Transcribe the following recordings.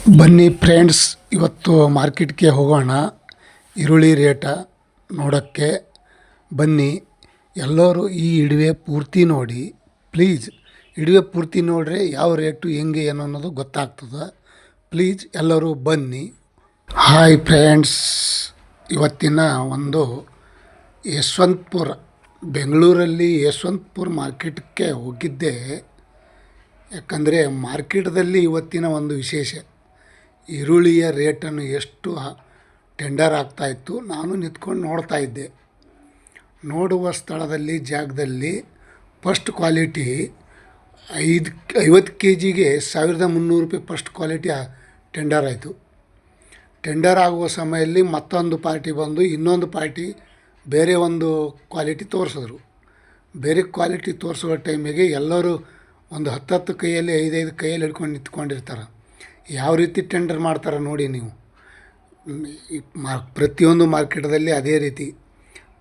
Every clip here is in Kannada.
ಬನ್ನಿ ಫ್ರೆಂಡ್ಸ್, ಇವತ್ತು ಮಾರ್ಕೆಟ್ಗೆ ಹೋಗೋಣ. ಈರುಳ್ಳಿ ರೇಟ ನೋಡೋಕ್ಕೆ ಬನ್ನಿ. ಎಲ್ಲರೂ ಈ ವಿಡಿಯೋ ಪೂರ್ತಿ ನೋಡಿ ಪ್ಲೀಸ್. ವಿಡಿಯೋ ಪೂರ್ತಿ ನೋಡ್ರೆ ಯಾವ ರೇಟು ಹೆಂಗೆ ಏನು ಅನ್ನೋದು ಗೊತ್ತಾಗ್ತದೆ. ಪ್ಲೀಸ್ ಎಲ್ಲರೂ ಬನ್ನಿ. ಹಾಯ್ ಫ್ರೆಂಡ್ಸ್, ಇವತ್ತಿನ ಒಂದು ಯಶವಂತಪುರ, ಬೆಂಗಳೂರಲ್ಲಿ ಯಶವಂತಪುರ ಮಾರ್ಕೆಟ್ಗೆ ಹೋಗಿದ್ದೆ. ಯಾಕಂದರೆ ಮಾರ್ಕೆಟ್ದಲ್ಲಿ ಇವತ್ತಿನ ಒಂದು ವಿಶೇಷ, ಈರುಳ್ಳಿಯ ರೇಟನ್ನು ಎಷ್ಟು ಟೆಂಡರ್ ಆಗ್ತಾಯಿತ್ತು, ನಾನು ನಿಂತ್ಕೊಂಡು ನೋಡ್ತಾ ಇದ್ದೆ. ನೋಡುವ ಸ್ಥಳದಲ್ಲಿ ಜಾಗದಲ್ಲಿ ಫಸ್ಟ್ ಕ್ವಾಲಿಟಿ 50 ಕೆ ಜಿಗೆ 1300 ರೂಪಾಯಿ ಫಸ್ಟ್ ಕ್ವಾಲಿಟಿ ಟೆಂಡರ್ ಆಯಿತು. ಟೆಂಡರ್ ಆಗುವ ಸಮಯದಲ್ಲಿ ಮತ್ತೊಂದು ಪಾರ್ಟಿ ಬಂದು ಇನ್ನೊಂದು ಪಾರ್ಟಿ ಬೇರೆ ಒಂದು ಕ್ವಾಲಿಟಿ ತೋರಿಸಿದ್ರು. ಬೇರೆ ಕ್ವಾಲಿಟಿ ತೋರಿಸುವ ಟೈಮಿಗೆ ಎಲ್ಲರೂ ಒಂದು 10 ಕೈಯಲ್ಲಿ 5 ಕೈಯಲ್ಲಿ ಹಿಡ್ಕೊಂಡು ನಿಂತ್ಕೊಂಡಿರ್ತಾರೆ. ಯಾವ ರೀತಿ ಟೆಂಡರ್ ಮಾಡ್ತಾರೆ ನೋಡಿ ನೀವು. ಪ್ರತಿಯೊಂದು ಮಾರ್ಕೆಟಲ್ಲಿ ಅದೇ ರೀತಿ.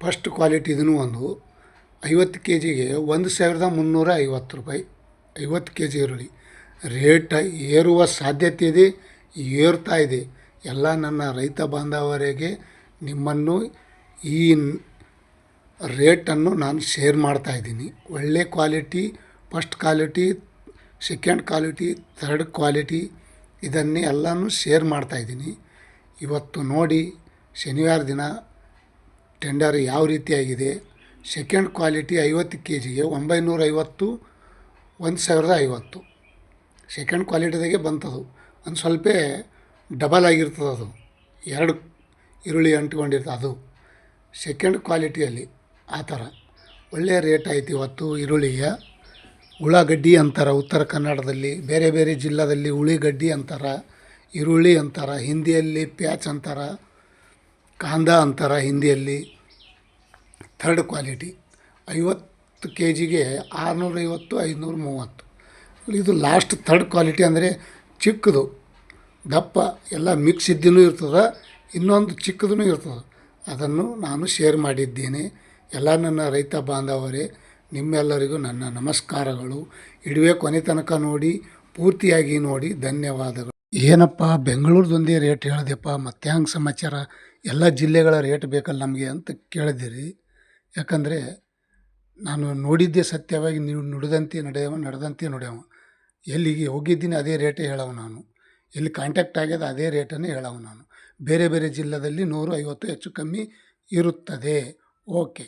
ಫಸ್ಟ್ ಕ್ವಾಲಿಟಿ ಇದನ್ನು ಒಂದು 50 ಕೆ ಜಿಗೆ 1350 ರೂಪಾಯಿ. 50 ಕೆ ಜಿ ಈರುಳ್ಳಿ ರೇಟ್ ಏರುವ ಸಾಧ್ಯತೆ ಇದೆ, ಏರ್ತಾ ಇದೆ. ಎಲ್ಲ ನನ್ನ ರೈತ ಬಾಂಧವರಿಗೆ ನಿಮ್ಮನ್ನು ಈ ರೇಟನ್ನು ನಾನು ಶೇರ್ ಮಾಡ್ತಾಯಿದ್ದೀನಿ. ಒಳ್ಳೆ quality, first quality, second quality, third quality, ಇದನ್ನೇ ಎಲ್ಲನೂ ಶೇರ್ ಮಾಡ್ತಾಯಿದ್ದೀನಿ. ಇವತ್ತು ನೋಡಿ, ಶನಿವಾರ ದಿನ ಟೆಂಡರ್ ಯಾವ ರೀತಿಯಾಗಿದೆ. ಸೆಕೆಂಡ್ ಕ್ವಾಲಿಟಿ 50 ಕೆ ಜಿಗೆ 950, 1050. ಸೆಕೆಂಡ್ ಕ್ವಾಲಿಟಿದಾಗೆ ಬಂತದು. ಒಂದು ಸ್ವಲ್ಪ ಡಬಲ್ ಆಗಿರ್ತದೆ, ಅದು 2 ಈರುಳ್ಳಿ ಅಂಟ್ಕೊಂಡಿರ್ತದೆ ಅದು ಸೆಕೆಂಡ್ ಕ್ವಾಲಿಟಿಯಲ್ಲಿ. ಆ ಥರ ಒಳ್ಳೆಯ ರೇಟ್ ಆಯ್ತು ಇವತ್ತು ಈರುಳ್ಳಿಯ. ಉಳ್ಳಾಗಡ್ಡಿ ಅಂತಾರೆ ಉತ್ತರ ಕನ್ನಡದಲ್ಲಿ, ಬೇರೆ ಬೇರೆ ಜಿಲ್ಲಾದಲ್ಲಿ ಉಳ್ಳಿಗಡ್ಡಿ ಅಂತಾರೆ, ಈರುಳ್ಳಿ ಅಂತಾರೆ. ಹಿಂದಿಯಲ್ಲಿ ಪ್ಯಾಚ್ ಅಂತಾರೆ, ಕಾಂದ ಅಂತಾರೆ ಹಿಂದಿಯಲ್ಲಿ. ಥರ್ಡ್ ಕ್ವಾಲಿಟಿ 50 ಕೆ ಜಿಗೆ 650, 530. ಇದು ಲಾಸ್ಟ್ ಥರ್ಡ್ ಕ್ವಾಲಿಟಿ. ಅಂದರೆ ಚಿಕ್ಕದು, ದಪ್ಪ ಎಲ್ಲ ಮಿಕ್ಸ್ ಇದ್ದೂ ಇರ್ತದೆ, ಇನ್ನೊಂದು ಚಿಕ್ಕದೂ ಇರ್ತದೆ. ಅದನ್ನು ನಾನು ಶೇರ್ ಮಾಡಿದ್ದೇನೆ. ಎಲ್ಲ ನನ್ನ ರೈತ ಬಾಂಧವರೇ, ನಿಮ್ಮೆಲ್ಲರಿಗೂ ನನ್ನ ನಮಸ್ಕಾರಗಳು. ವಿಡಿಯೋ ಕೊನೆ ತನಕ ನೋಡಿ, ಪೂರ್ತಿಯಾಗಿ ನೋಡಿ. ಧನ್ಯವಾದಗಳು. ಏನಪ್ಪ ಬೆಂಗಳೂರದೊಂದೇ ರೇಟ್ ಹೇಳಿದೆಪ್ಪ, ಮತ್ತೆ ಹಂಗೆ ಸಮಾಚಾರ? ಎಲ್ಲ ಜಿಲ್ಲೆಗಳ ರೇಟ್ ಬೇಕಲ್ಲ ನಮಗೆ ಅಂತ ಕೇಳಿದಿರಿ. ಯಾಕಂದರೆ ನಾನು ನೋಡಿದ್ದೇ ಸತ್ಯವಾಗಿ, ನೀವು ನುಡಿದಂತೆ ನಡೆದಂತೆ ನೋಡ್ಯವ. ಎಲ್ಲಿಗೆ ಹೋಗಿದ್ದೀನಿ ಅದೇ ರೇಟೇ ಹೇಳವ ನಾನು. ಎಲ್ಲಿ ಕಾಂಟ್ಯಾಕ್ಟ್ ಆಗ್ಯದ ಅದೇ ರೇಟನ್ನೇ ಹೇಳವ ನಾನು. ಬೇರೆ ಬೇರೆ ಜಿಲ್ಲೆಯಲ್ಲಿ 150 ಹೆಚ್ಚು ಕಮ್ಮಿ ಇರುತ್ತದೆ. ಓಕೆ.